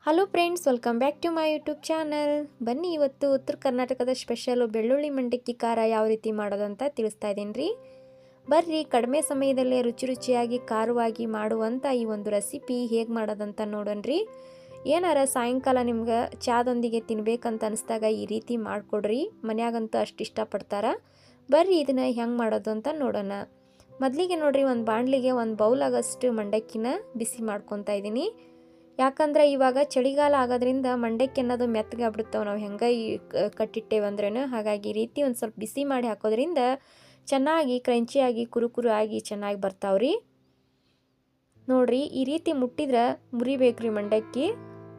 Hello friends, welcome back to my YouTube channel. ಬನ್ನಿ, ಇವತ್ತು ಉತ್ತರ ಕರ್ನಾಟಕದ ಸ್ಪೆಷಲು ಬೆಳ್ಳುಳ್ಳಿ ಮಂಡಕ್ಕಿ ಖಾರ ಯಾವ ರೀತಿ ಮಾಡೋದಂತ ತಿಳಿಸ್ತಾ ಇದ್ದೀನಿ ರೀ. ಬರ್ರಿ, ಕಡಿಮೆ ಸಮಯದಲ್ಲೇ ರುಚಿಯಾಗಿ ಖಾರವಾಗಿ ಮಾಡುವಂಥ ಈ ಒಂದು ರೆಸಿಪಿ ಹೇಗೆ ಮಾಡೋದಂತ ನೋಡೋಣ್ರಿ. ಏನಾರ ಸಾಯಂಕಾಲ ನಿಮ್ಗೆ ಚಾದೊಂದಿಗೆ ತಿನ್ಬೇಕಂತ ಅನಿಸ್ದಾಗ ಈ ರೀತಿ ಮಾಡಿಕೊಡ್ರಿ, ಮನ್ಯಾಗಂತೂ ಅಷ್ಟು ಇಷ್ಟಪಡ್ತಾರೆ. ಬರ್ರಿ, ಇದನ್ನು ಹೆಂಗೆ ಮಾಡೋದು ಅಂತ ನೋಡೋಣ. ಮೊದಲಿಗೆ ನೋಡ್ರಿ, ಒಂದು ಬಾಣಲಿಗೆ ಒಂದು ಬೌಲಾಗಷ್ಟು ಮಂಡಕ್ಕಿನ ಬಿಸಿ ಮಾಡ್ಕೊತಾ ಇದ್ದೀನಿ. ಯಾಕಂದ್ರೆ ಇವಾಗ ಚಳಿಗಾಲ ಆಗೋದ್ರಿಂದ ಮಂಡಕ್ಕಿ ಅನ್ನೋದು ಮೆತ್ತಗೆ ಆಗ್ಬಿಡ್ತಾವೆ, ನಾವು ಹೆಂಗೆ ಕಟ್ಟಿಟ್ಟೇವೆ ಅಂದ್ರೇನು. ಹಾಗಾಗಿ ಈ ರೀತಿ ಒಂದು ಸ್ವಲ್ಪ ಬಿಸಿ ಮಾಡಿ ಹಾಕೋದ್ರಿಂದ ಚೆನ್ನಾಗಿ ಕ್ರಂಚಿಯಾಗಿ ಕುರುಕುರು ಆಗಿ ಚೆನ್ನಾಗಿ ಬರ್ತಾವ್ರಿ. ನೋಡ್ರಿ, ಈ ರೀತಿ ಮುಟ್ಟಿದ್ರೆ ಮುರಿಬೇಕ್ರಿ, ಮಂಡಕ್ಕಿ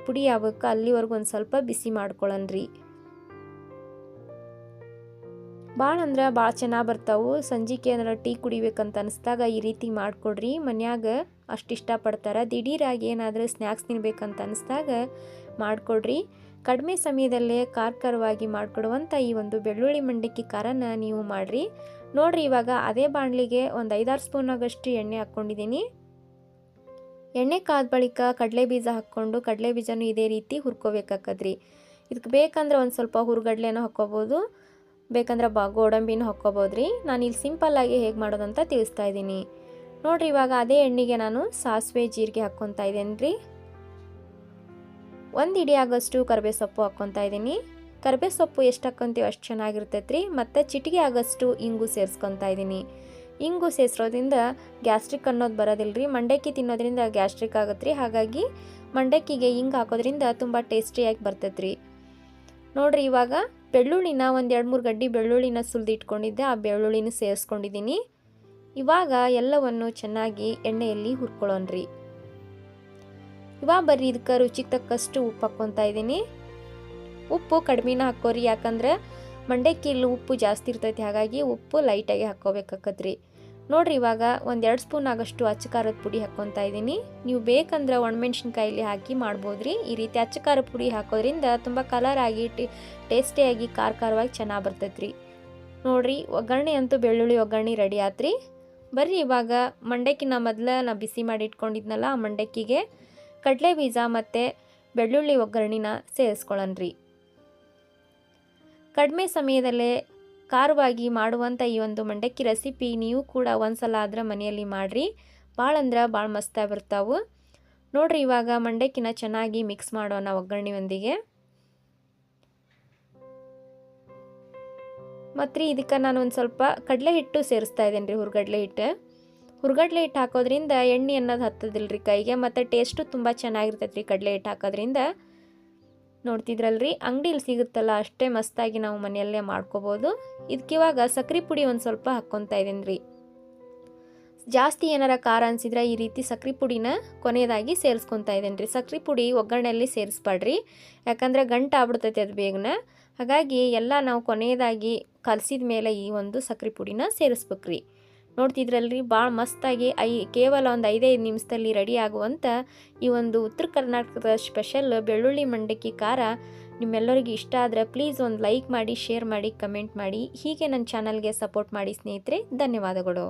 ಪುಡಿ ಆಗ್ಬೇಕು. ಅಲ್ಲಿವರೆಗೂ ಒಂದು ಸ್ವಲ್ಪ ಬಿಸಿ ಮಾಡ್ಕೊಳ್ಳೋಣ್ರಿ. ಭಾಳ ಅಂದ್ರೆ ಭಾಳ ಚೆನ್ನಾಗಿ ಬರ್ತಾವೆ. ಸಂಜಿಕೆ ಏನಾರ ಟೀ ಕುಡಿಬೇಕಂತ ಅನಿಸ್ದಾಗ ಈ ರೀತಿ ಮಾಡಿಕೊಡ್ರಿ, ಮನ್ಯಾಗ ಅಷ್ಟು ಇಷ್ಟಪಡ್ತಾರೆ. ದಿಢೀರಾಗಿ ಏನಾದರೂ ಸ್ನ್ಯಾಕ್ಸ್ ತಿನ್ಬೇಕಂತ ಅನಿಸ್ದಾಗ ಮಾಡಿಕೊಡ್ರಿ. ಕಡಿಮೆ ಸಮಯದಲ್ಲೇ ಖಾರವಾಗಿ ಮಾಡಿಕೊಡುವಂಥ ಈ ಒಂದು ಬೆಳ್ಳುಳ್ಳಿ ಮಂಡಕ್ಕಿ ಖಾರನ ನೀವು ಮಾಡಿರಿ. ನೋಡಿರಿ, ಇವಾಗ ಅದೇ ಬಾಣಲಿಗೆ ಒಂದು 5-6 ಸ್ಪೂನ್ ಆಗಷ್ಟು ಎಣ್ಣೆ ಹಾಕ್ಕೊಂಡಿದ್ದೀನಿ. ಎಣ್ಣೆ ಕಾದ ಬಳಿಕ ಕಡಲೆ ಬೀಜ ಹಾಕ್ಕೊಂಡು ಕಡಲೆ ಬೀಜನೂ ಇದೇ ರೀತಿ ಹುರ್ಕೋಬೇಕಾಕದ್ರಿ. ಇದಕ್ಕೆ ಬೇಕಂದ್ರೆ ಒಂದು ಸ್ವಲ್ಪ ಹುರ್ಗಡ್ಲೆನೂ ಹಾಕ್ಕೋಬೋದು, ಬೇಕಂದ್ರೆ ಗೋಡಂಬಿನೂ ಹಾಕ್ಕೋಬೋದ್ರಿ. ನಾನು ಇಲ್ಲಿ ಸಿಂಪಲ್ಲಾಗಿ ಹೇಗೆ ಮಾಡೋದಂತ ತಿಳಿಸ್ತಾ ಇದ್ದೀನಿ. ನೋಡಿರಿ, ಇವಾಗ ಅದೇ ಎಣ್ಣೆಗೆ ನಾನು ಸಾಸಿವೆ ಜೀರಿಗೆ ಹಾಕ್ಕೊತಾ ಇದ್ದೇನೆ ರೀ. 1 ಹಿಡಿ ಆಗೋಷ್ಟು ಕರಿಬೇವು ಸೊಪ್ಪು ಹಾಕ್ಕೊತಾ ಇದ್ದೀನಿ. ಕರಿಬೇವು ಸೊಪ್ಪು ಎಷ್ಟು ಹಾಕ್ಕೊಂತೀವಿ ಅಷ್ಟು ಚೆನ್ನಾಗಿರ್ತೈತೆ ರೀ. ಮತ್ತು ಚಿಟಿಕೆ ಆಗೋಷ್ಟು ಇಂಗು ಸೇರಿಸ್ಕೊತಾ ಇದ್ದೀನಿ. ಇಂಗು ಸೇರಿಸೋದ್ರಿಂದ ಗ್ಯಾಸ್ಟ್ರಿಕ್ ಅನ್ನೋದು ಬರೋದಿಲ್ಲ ರೀ. ಮಂಡಕ್ಕಿ ತಿನ್ನೋದ್ರಿಂದ ಗ್ಯಾಸ್ಟ್ರಿಕ್ ಆಗುತ್ತೆ ರೀ. ಹಾಗಾಗಿ ಮಂಡಕ್ಕಿಗೆ ಇಂಗು ಹಾಕೋದ್ರಿಂದ ತುಂಬ ಟೇಸ್ಟಿಯಾಗಿ ಬರ್ತೈತೆ ರೀ. ನೋಡಿರಿ, ಇವಾಗ ಬೆಳ್ಳುಳ್ಳಿನ ಒಂದು 2-3 ಗಡ್ಡಿ ಬೆಳ್ಳುಳ್ಳಿನ ಸುಲಿದು ಇಟ್ಕೊಂಡಿದ್ದೆ, ಆ ಬೆಳ್ಳುಳ್ಳಿನ ಸೇರಿಸ್ಕೊಂಡಿದ್ದೀನಿ. ಇವಾಗ ಎಲ್ಲವನ್ನು ಚೆನ್ನಾಗಿ ಎಣ್ಣೆಯಲ್ಲಿ ಹುರ್ಕೊಳ್ಳೋಣ್ರಿ. ಇವಾಗ ಬರ್ರಿ, ಇದಕ್ಕೆ ರುಚಿಗೆ ತಕ್ಕಷ್ಟು ಉಪ್ಪು ಹಾಕ್ಕೊತಾ ಇದ್ದೀನಿ. ಉಪ್ಪು ಕಡಿಮೆನ ಹಾಕೋರಿ, ಯಾಕಂದ್ರೆ ಮಂಡಕ್ಕಿಯಲ್ಲಿ ಉಪ್ಪು ಜಾಸ್ತಿ ಇರ್ತೈತಿ. ಹಾಗಾಗಿ ಉಪ್ಪು ಲೈಟಾಗಿ ಹಾಕ್ಕೋಬೇಕಾಕತ್ರಿ. ನೋಡಿರಿ, ಇವಾಗ 1-2 ಸ್ಪೂನ್ ಆಗಷ್ಟು ಅಚ್ಚ ಖಾರದ ಪುಡಿ ಹಾಕ್ಕೊತಾ ಇದ್ದೀನಿ. ನೀವು ಬೇಕಂದ್ರೆ ಒಣಮೆಣ್ಸಿನ್ಕಾಯಲ್ಲಿ ಹಾಕಿ ಮಾಡ್ಬೋದ್ರಿ. ಈ ರೀತಿ ಅಚ್ಚ ಖಾರದ ಪುಡಿ ಹಾಕೋದ್ರಿಂದ ತುಂಬ ಕಲರ್ ಆಗಿ ಟೇಸ್ಟಿಯಾಗಿ ಖಾರವಾಗಿ ಚೆನ್ನಾಗಿ ಬರ್ತೈತ್ರಿ. ನೋಡಿರಿ, ಒಗ್ಗರಣೆ ಅಂತೂ ಬೆಳ್ಳುಳ್ಳಿ ಒಗ್ಗರಣೆ ರೆಡಿ ಆತ್ರಿ. ಬರ್ರಿ, ಇವಾಗ ಮಂಡಕ್ಕಿನ ನಾ ಬಿಸಿ ಮಾಡಿ ಇಟ್ಕೊಂಡಿದ್ನಲ್ಲ, ಆ ಮಂಡಕ್ಕಿಗೆ ಕಡಲೆ ಬೀಜ ಮತ್ತು ಬೆಳ್ಳುಳ್ಳಿ ಒಗ್ಗರಣೆನ ಸೇರಿಸ್ಕೊಳ್ಳೋಣ್ರಿ. ಕಡಿಮೆ ಸಮಯದಲ್ಲೇ ಖಾರವಾಗಿ ಮಾಡುವಂಥ ಈ ಒಂದು ಮಂಡಕ್ಕಿ ರೆಸಿಪಿ ನೀವು ಕೂಡ ಒಂದ್ಸಲ ಆದ್ರೆ ಮನೆಯಲ್ಲಿ ಮಾಡಿರಿ. ಭಾಳ ಅಂದ್ರೆ ಭಾಳ ಮಸ್ತಾಗಿ ಬರ್ತಾವೆ. ನೋಡಿರಿ, ಇವಾಗ ಮಂಡಕ್ಕಿನ ಚೆನ್ನಾಗಿ ಮಿಕ್ಸ್ ಮಾಡೋಣ ಒಗ್ಗರಣೆಯೊಂದಿಗೆ. ಮತ್ತು ಇದಕ್ಕೆ ನಾನು ಒಂದು ಸ್ವಲ್ಪ ಕಡಲೆ ಹಿಟ್ಟು ಸೇರಿಸ್ತಾ ಇದ್ದೇನೆ ರೀ, ಹುರ್ಗಡ್ಲೆ ಹಿಟ್ಟು ಹಾಕೋದ್ರಿಂದ ಎಣ್ಣೆ ಅನ್ನೋದು ಹತ್ತದಿಲ್ಲ ರೀ ಕೈಗೆ, ಮತ್ತು ಟೇಸ್ಟು ತುಂಬ ಚೆನ್ನಾಗಿರ್ತೈತೆ ರೀ ಕಡಲೆ ಹಿಟ್ಟು ಹಾಕೋದ್ರಿಂದ. ನೋಡ್ತಿದ್ರಲ್ರಿ, ಅಂಗಡಿಯಲ್ಲಿ ಸಿಗುತ್ತಲ್ಲ ಅಷ್ಟೇ ಮಸ್ತಾಗಿ ನಾವು ಮನೆಯಲ್ಲೇ ಮಾಡ್ಕೋಬೋದು. ಇದಕ್ಕಿವಾಗ ಸಕ್ರೆ ಪುಡಿ ಒಂದು ಸ್ವಲ್ಪ ಹಾಕ್ಕೊತಾ ಇದ್ದೀನಿ ರೀ. ಜಾಸ್ತಿ ಏನಾರ ಖಾರ ಅನಿಸಿದ್ರೆ ಈ ರೀತಿ ಸಕ್ರೆ ಪುಡಿನ ಕೊನೆಯದಾಗಿ ಸೇರಿಸ್ಕೊತಾ ಇದ್ದೀನಿ ರೀ. ಸಕ್ರೆ ಪುಡಿ ಒಗ್ಗರಣೆಯಲ್ಲಿ ಸೇರಿಸ್ಬಾಡ್ರಿ, ಯಾಕಂದರೆ ಗಂಟು ಆಗ್ಬಿಡ್ತೈತೆ ಅದು ಬೇಗನೆ. ಹಾಗಾಗಿ ಎಲ್ಲ ನಾವು ಕೊನೆಯದಾಗಿ ಕಲಸಿದ ಮೇಲೆ ಈ ಒಂದು ಸಕ್ರೆ ಪುಡಿನ ಸೇರಿಸ್ಬೇಕ್ರಿ. ನೋಡ್ತಿದ್ರಲ್ರಿ, ಭಾಳ ಮಸ್ತಾಗಿ ಕೇವಲ ಒಂದು 5-5 ನಿಮಿಷದಲ್ಲಿ ರೆಡಿ ಆಗುವಂಥ ಈ ಒಂದು ಉತ್ತರ ಕರ್ನಾಟಕದ ಸ್ಪೆಷಲ್ ಬೆಳ್ಳುಳ್ಳಿ ಮಂಡಕ್ಕಿ ಖಾರ ನಿಮ್ಮೆಲ್ಲರಿಗೂ ಇಷ್ಟ ಆದರೆ ಪ್ಲೀಸ್ ಒಂದು ಲೈಕ್ ಮಾಡಿ, ಶೇರ್ ಮಾಡಿ, ಕಮೆಂಟ್ ಮಾಡಿ. ಹೀಗೆ ನನ್ನ ಚಾನಲ್ಗೆ ಸಪೋರ್ಟ್ ಮಾಡಿ ಸ್ನೇಹಿತರೆ. ಧನ್ಯವಾದಗಳು.